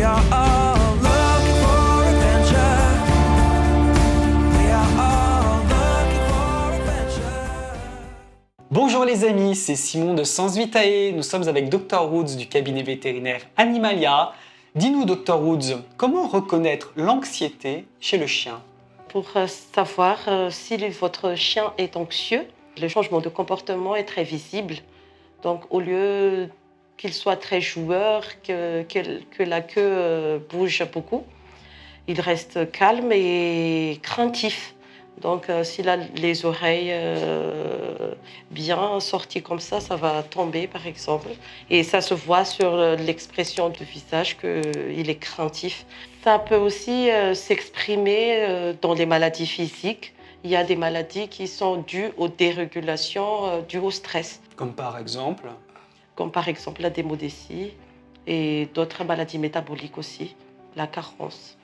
We are all looking for adventure. We are all looking for adventure. Bonjour les amis, c'est Simon de Sens Vitae. Nous sommes avec Dr Woods du cabinet vétérinaire Animalia. Dis-nous Dr Woods, comment reconnaître l'anxiété chez le chien? Pour savoir si votre chien est anxieux, le changement de comportement est très visible. Donc au lieu qu'il soit très joueur, que la queue bouge beaucoup, il reste calme et craintif. Donc s'il a les oreilles bien sorties comme ça va tomber par exemple. Et ça se voit sur l'expression du visage qu'il est craintif. Ça peut aussi s'exprimer dans les maladies physiques. Il y a des maladies qui sont dues aux dérégulations, dues au stress. Comme par exemple? Comme par exemple la démodécie et d'autres maladies métaboliques aussi, la carence.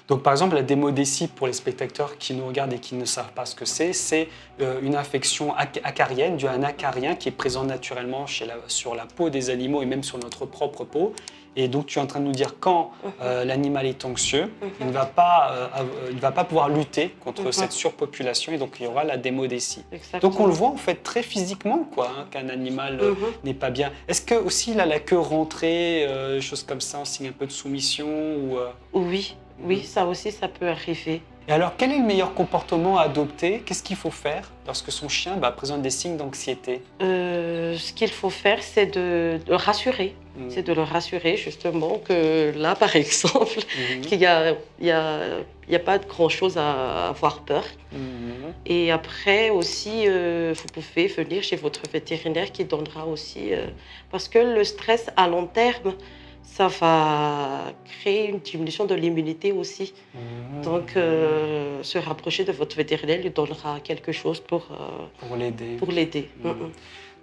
Donc par exemple la démodécie, pour les spectateurs qui nous regardent et qui ne savent pas ce que c'est une infection acarienne due à un acarien qui est présent naturellement sur la peau des animaux et même sur notre propre peau. Et donc tu es en train de nous dire quand l'animal est anxieux, il ne va pas pouvoir lutter contre cette surpopulation et donc il y aura la démodécie. Exactement. Donc on le voit en fait très physiquement qu'un animal n'est pas bien. Est-ce que aussi il a la queue rentrée, choses comme ça, en signe un peu de soumission ou, Oui, ça aussi ça peut arriver. Et alors quel est le meilleur comportement à adopter? Qu'est-ce qu'il faut faire lorsque son chien présente des signes d'anxiété? Ce qu'il faut faire, c'est de le rassurer. C'est de le rassurer justement que là, par exemple, qu'il y a pas grand-chose à avoir peur. Et après aussi, vous pouvez venir chez votre vétérinaire qui donnera aussi... parce que le stress à long terme, ça va créer une diminution de l'immunité aussi. Donc, se rapprocher de votre vétérinaire lui donnera quelque chose pour l'aider.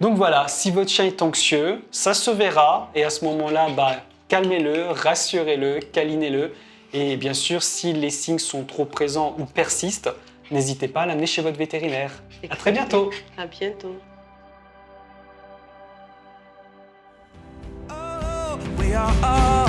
Donc voilà, si votre chien est anxieux, ça se verra et à ce moment-là, calmez-le, rassurez-le, câlinez-le. Et bien sûr, si les signes sont trop présents ou persistent, n'hésitez pas à l'amener chez votre vétérinaire. À très bientôt. À bientôt. Oh, we are all